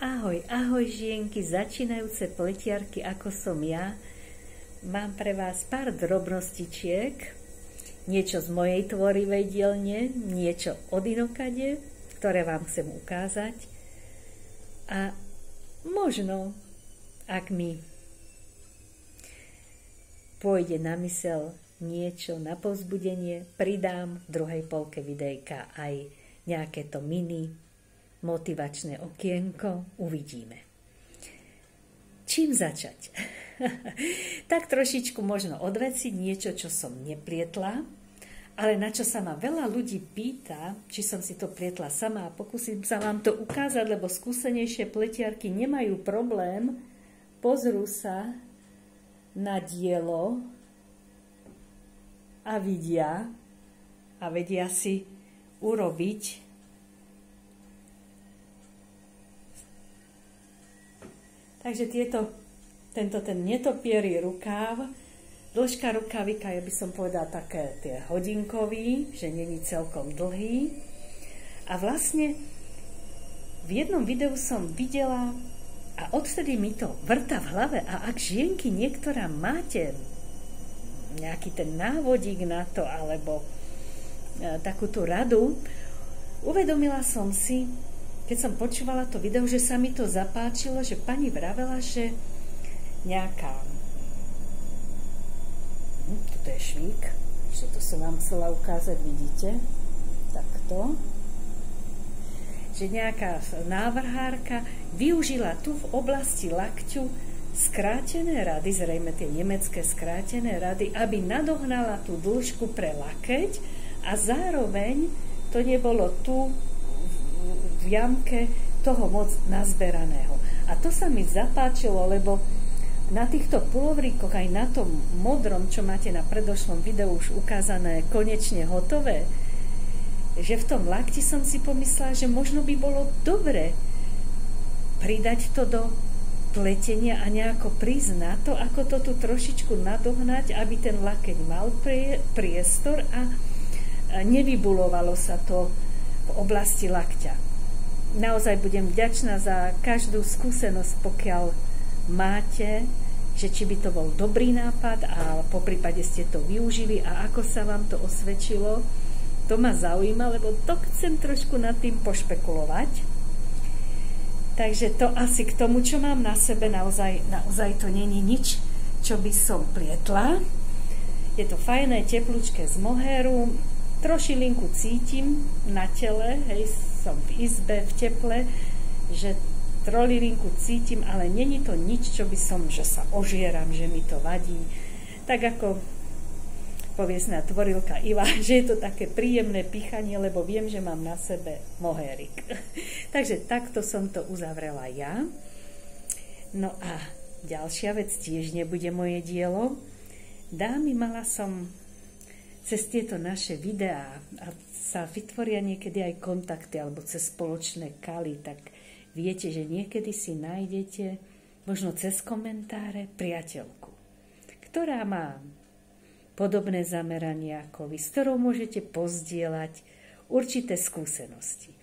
Ahoj, ahoj žienky, začínajúce pletiarky ako som ja. Mám pre vás pár drobnostičiek, niečo z mojej tvorivej dielne, niečo od inokade, ktoré vám chcem ukázať. A možno, ak mi pôjde na mysel niečo na povzbudenie, pridám v druhej polke videjka aj nejaké to mini motivačné okienko, uvidíme. Čím začať? Tak trošičku možno odveciť niečo, čo som neplietla, ale na čo sa ma veľa ľudí pýta, či som si to plietla sama a pokúsim sa vám to ukázať, lebo skúsenejšie pletiarky nemajú problém, pozrú sa na dielo a vedia si urobiť takže ten netopierý rukáv, dĺžka rukávika, ja by som povedala také tie hodinkový, že není celkom dlhý. A vlastne v jednom videu som videla a odtedy mi to vrta v hlave a ak žienky niektorá máte nejaký ten návodík na to alebo takú tú radu, uvedomila som si, keď som počúvala to video, že sa mi to zapáčilo, že pani vravela, že nejaká toto je švík, že to som vám chcela ukázať, vidíte, takto, že nejaká návrhárka využila tu v oblasti lakťu skrátené rady, zrejme tie nemecké skrátené rady, aby nadohnala tú dĺžku pre lakeť a zároveň to nebolo tu v jamke toho moc nazberaného. A to sa mi zapáčilo, lebo na týchto pulovríkoch, aj na tom modrom, čo máte na predošlom videu už ukázané, konečne hotové, že v tom lakti som si pomyslela, že možno by bolo dobre pridať to do pletenia a nejako prísť na to, ako to tu trošičku nadohnať, aby ten lakeť mal priestor a nevybulovalo sa to v oblasti lakťa. Naozaj budem vďačná za každú skúsenosť, pokiaľ máte, že či by to bol dobrý nápad a poprípade ste to využili a ako sa vám to osvedčilo. To ma zaujíma, lebo to chcem trošku nad tým pošpekulovať. Takže to asi k tomu, čo mám na sebe, naozaj to není nič, čo by som plietla. Je to fajné, teplúčké z mohéru, trošilinku cítim na tele, hej, som v izbe, v teple, že trolilinku cítim, ale není to nič, čo by som, že sa ožieram, že mi to vadí. Tak ako poviesná tvorilka Iva, že je to také príjemné pichanie, lebo viem, že mám na sebe mohérik. Takže takto som to uzavrela ja. No a ďalšia vec tiež nebude moje dielo. Dámy, mala som cez tieto naše videá a sa vytvoria niekedy aj kontakty alebo cez spoločné kaly, tak viete, že niekedy si nájdete možno cez komentáre priateľku, ktorá má podobné zameranie ako vy, s ktorou môžete pozdieľať určité skúsenosti.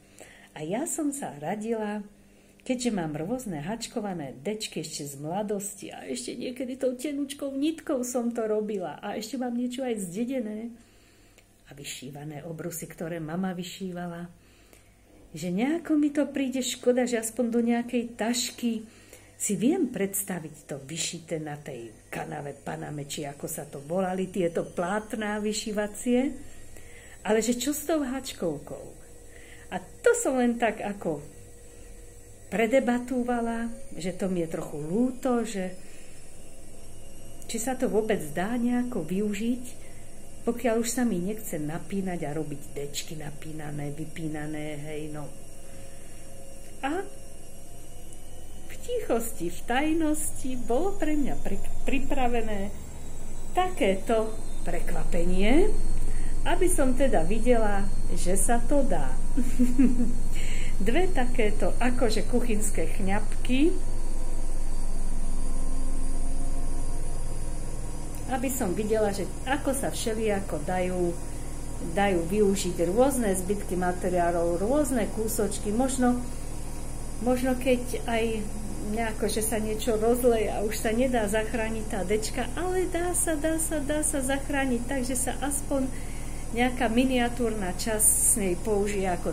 A ja som sa radila, keďže mám rôzne hačkované dečky ešte z mladosti a ešte niekedy tou tenučkou nitkou som to robila a ešte mám niečo aj zdedené a vyšívané obrusy, ktoré mama vyšívala, že nejako mi to príde škoda, že aspoň do nejakej tašky si viem predstaviť to vyšité na tej kanave, paname, či ako sa to volali, tieto plátná vyšívacie, ale že čo s tou hačkovkou? A to som len tak ako predebatúvala, že to mi je trochu ľúto, že či sa to vôbec dá nejako využiť, pokiaľ už sa mi nechce napínať a robiť dečky napínané, vypínané, hej, no. A v tichosti, v tajnosti bolo pre mňa pripravené takéto prekvapenie, aby som teda videla, že sa to dá. Dve takéto akože kuchynské chňapky, aby som videla, že ako sa všelijako dajú využiť rôzne zbytky materiálov, rôzne kúsočky, možno možno keď aj nejako, že sa niečo rozleje a už sa nedá zachrániť tá dečka, ale dá sa zachrániť, takže sa aspoň nejaká miniatúrna časť z nej použije, ako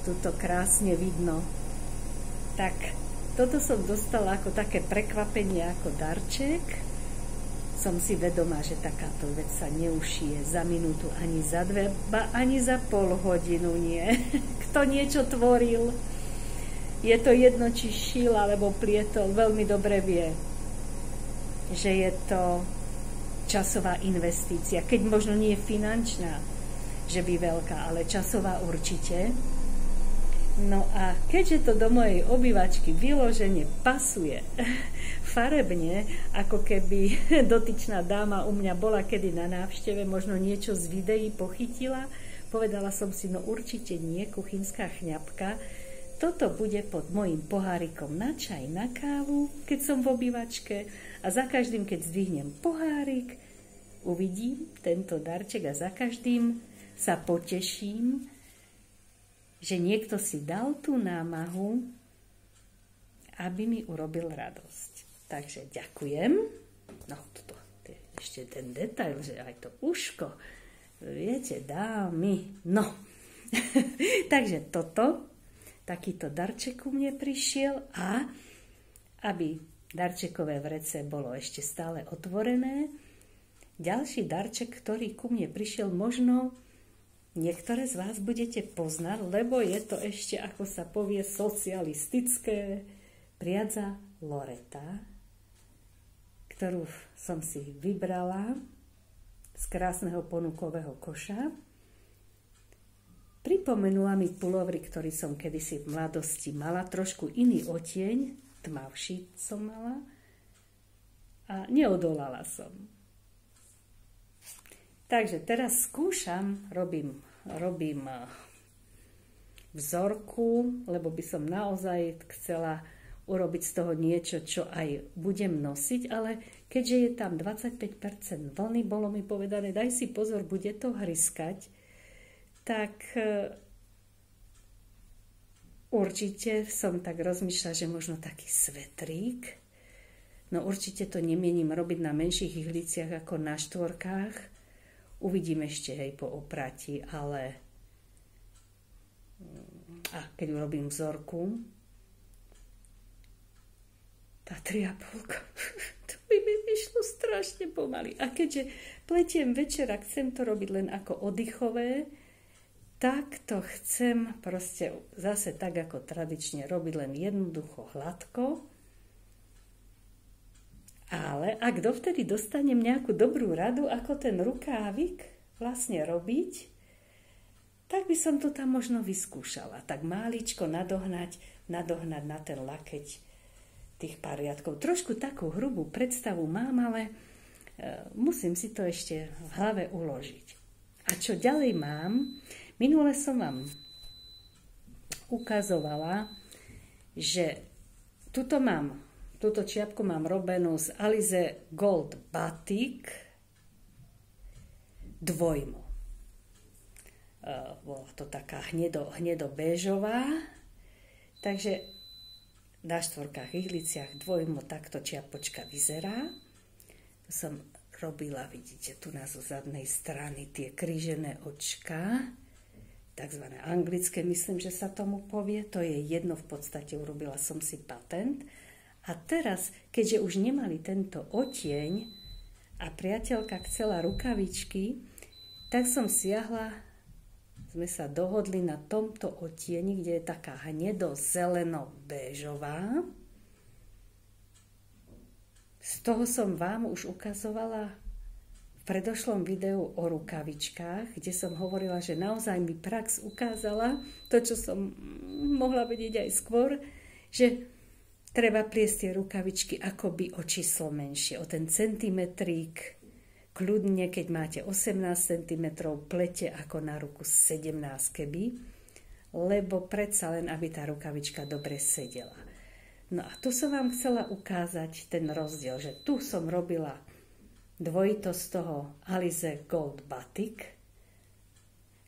tuto krásne vidno. Tak, toto som dostala ako také prekvapenie, ako darček. Som si vedomá, že takáto vec sa neušije za minútu, ani za 2, ani za pol hodinu nie. Kto niečo tvoril, je to jedno, či šil alebo plietol, veľmi dobre vie, že je to časová investícia, keď možno nie finančná, že by veľká, ale časová určite. No a keďže to do mojej obývačky vyložene pasuje farebne, ako keby dotyčná dáma u mňa bola kedy na návšteve, možno niečo z videí pochytila, povedala som si, no určite nie, kuchynská chňapka, toto bude pod mojím pohárikom na čaj, na kávu, keď som v obývačke a za každým, keď zdvihnem pohárik, uvidím tento darček a za každým sa poteším, že niekto si dal tú námahu, aby mi urobil radosť. Takže ďakujem. No, toto je ešte ten detail, že aj to uško, viete, dámy, no. Takže takýto darček ku mne prišiel a aby darčekové vrece bolo ešte stále otvorené, ďalší darček, ktorý ku mne prišiel, možno niektoré z vás budete poznať, lebo je to ešte, ako sa povie, socialistické, priadza Loreta, ktorú som si vybrala z krásneho ponukového koša. Pripomenula mi pulovry, ktorý som kedysi v mladosti mala, trošku iný odtieň, tmavší som mala a neodolala som. Takže teraz skúšam, robím vzorku, lebo by som naozaj chcela urobiť z toho niečo, čo aj budem nosiť, ale keďže je tam 25% vlny, bolo mi povedané, daj si pozor, bude to hryskať, tak určite som tak rozmýšľala, že možno taký svetrík. No určite to nemienim robiť na menších ihliciach ako na štvorkách. Uvidím ešte po opratí, ale keď urobím vzorku, tá 3,5, to by mi vyšlo strašne pomaly. A keďže pletiem večer a chcem to robiť len ako oddychové, tak to chcem proste zase tak, ako tradične robiť, len jednoducho, hladko. Ale ak dovtedy dostanem nejakú dobrú radu, ako ten rukávik vlastne robiť, tak by som to tam možno vyskúšala. Tak máličko nadohnať na ten lakeť tých pár riadkov. Trošku takú hrubú predstavu mám, ale musím si to ešte v hlave uložiť. A čo ďalej mám? Minule som vám ukazovala, že túto čiapku mám robenú z Alize Gold Batik dvojmo. Bola to taká hnedo-béžová, takže na štvorkách ihliciach dvojmo takto čiapočka vyzerá. To som robila, vidíte, tu na zo zadnej strany tie krížené očka, takzvané anglické, myslím, že sa tomu povie, to je jedno, v podstate urobila som si patent. A teraz, keďže už nemali tento odtieň a priateľka chcela rukavičky, tak som siahla, sme sa dohodli na tomto odtieni, kde je taká hnedo-zeleno-béžová. Z toho som vám už ukazovala v predošlom videu o rukavičkách, kde som hovorila, že naozaj mi prax ukázala to, čo som mohla vedieť aj skôr, že treba pliesť tie rukavičky akoby o číslo menšie, o ten centimetrík, kľudne, keď máte 18 cm, plete ako na ruku 17 keby, lebo predsa len, aby tá rukavička dobre sedela. No a tu som vám chcela ukázať ten rozdiel, že tu som robila dvojito z toho Alize Gold Batik.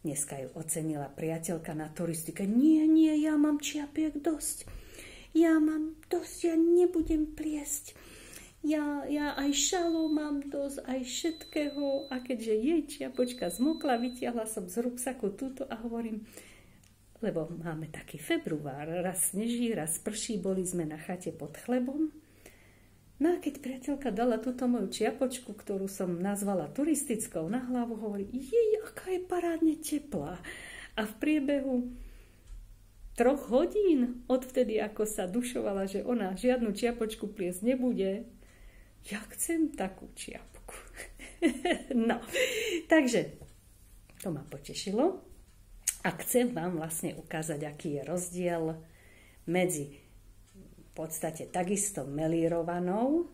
Dneska ju ocenila priateľka na turistike. Nie, ja mám čiapiek dosť. ja mám dosť, ja nebudem pliesť. Ja aj šalu mám dosť, aj všetkého. A keďže jej čiapočka zmokla, vytiahla som z rúbsaku túto a hovorím, lebo máme taký február, raz sneží, raz prší, boli sme na chate pod chlebom. No a keď priateľka dala túto moju čiapočku, ktorú som nazvala turistickou, na hlavu, hovorí, aká je parádne teplá. A v priebehu 3 hodín, odvtedy ako sa dušovala, že ona žiadnu čiapočku pliesť nebude, ja chcem takú čiapku. No, takže to ma potešilo. A chcem vám vlastne ukázať, aký je rozdiel medzi v podstate takisto melírovanou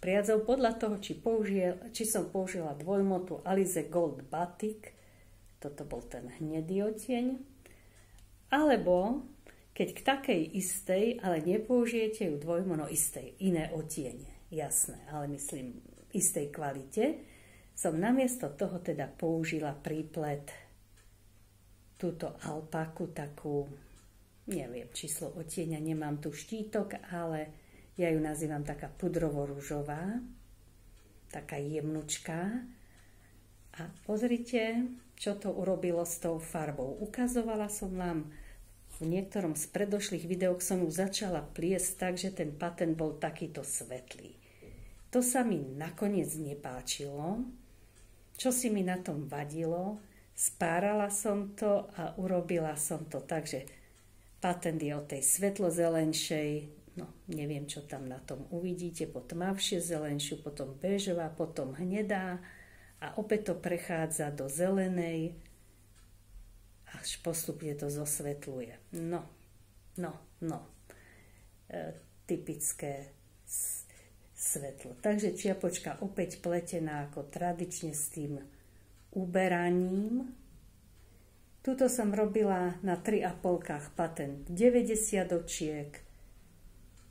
priadzou podľa toho, či som použila dvojmotu Alize Gold Batik, toto bol ten hnedý odtieň, alebo keď k takej istej, ale nepoužijete ju dvojmono istej, iné odtiene. Jasné, ale myslím istej kvalite, som namiesto toho teda použila príplet túto alpaku, takú, neviem, číslo odtieňa, nemám tu štítok, ale ja ju nazývam taká pudrovo-ružová, taká jemnučká. A pozrite, čo to urobilo s tou farbou. Ukazovala som vám v niektorom z predošlých videok, som ju začala pliesť tak, že ten patent bol takýto svetlý. To sa mi nakoniec nepáčilo. Čo si mi na tom vadilo? Spárala som to a urobila som to tak, že patent je o tej svetlozelenšej, no neviem, čo tam na tom uvidíte, potom tmavšie zelenšiu, potom béžová, potom hnedá a opäť to prechádza do zelenej, až postupne to zosvetluje. Typické svetlo. Takže čiapočka opäť pletená ako tradične s tým uberaním. Tuto som robila na 3,5 patent 90 očiek,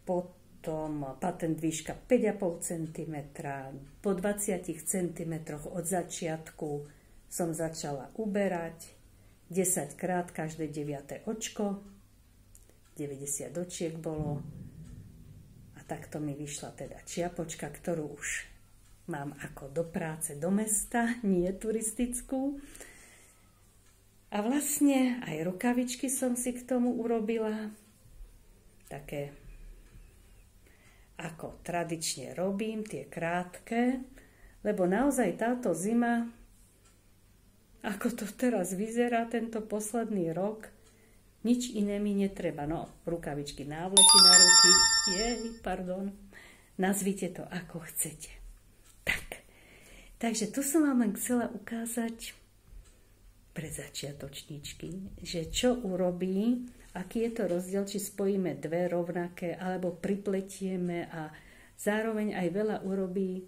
potom patent výška 5,5 cm. Po 20 cm od začiatku som začala uberať 10 krát každé 9. očko. 90 očiek bolo. A takto mi vyšla teda čiapočka, ktorú už mám ako do práce, do mesta, nie turistickú. A vlastne aj rukavičky som si k tomu urobila. Také, ako tradične robím, tie krátke. Lebo naozaj táto zima, ako to teraz vyzerá, tento posledný rok, nič iné mi netreba. No, rukavičky, návleky na ruky, nazvite to ako chcete. Takže tu som vám len chcela ukázať pre začiatočníčky, že čo urobí, aký je to rozdiel, či spojíme dve rovnaké, alebo pripletieme a zároveň aj veľa urobí,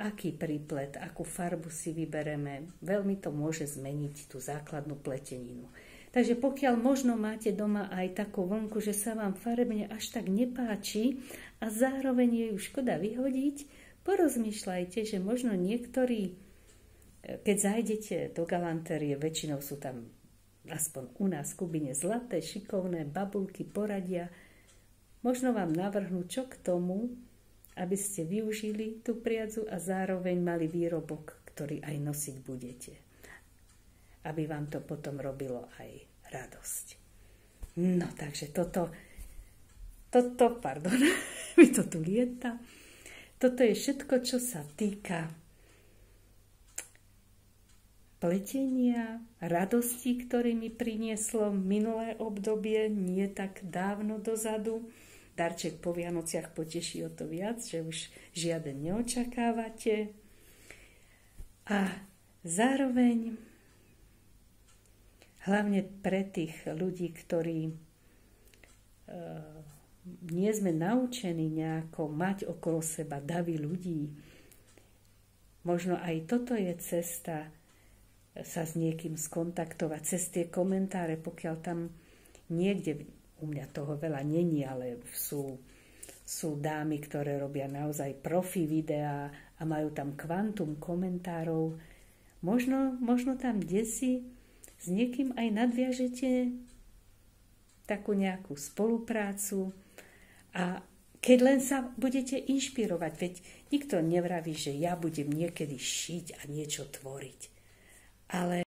aký príplet, akú farbu si vybereme. Veľmi to môže zmeniť tú základnú pleteninu. Takže pokiaľ možno máte doma aj takú vlnku, že sa vám farebne až tak nepáči a zároveň je ju škoda vyhodiť, porozmýšľajte, že možno niektorí, keď zájdete do galantérie, väčšinou sú tam, aspoň u nás v Kubine, zlaté, šikovné babulky poradia. Možno vám navrhnú, čo k tomu, aby ste využili tú priadzu a zároveň mali výrobok, ktorý aj nosiť budete. Aby vám to potom robilo aj radosť. No, takže mi to tu lieta. Toto je všetko, čo sa týka pletenia, radosti, ktorý mi prinieslo minulé obdobie, nie tak dávno dozadu. Darček po Vianociach poteší o to viac, že už žiaden neočakávate. A zároveň hlavne pre tých ľudí, ktorí nie sme naučení nejako mať okolo seba davy ľudí. Možno aj toto je cesta sa s niekým skontaktovať cez tie komentáre, pokiaľ tam niekde, u mňa toho veľa není, ale sú dámy, ktoré robia naozaj profi videá a majú tam kvantum komentárov. Možno tam desi s niekým aj nadviažete takú nejakú spoluprácu a keď len sa budete inšpirovať, veď nikto nevraví, že ja budem niekedy šiť a niečo tvoriť. Ale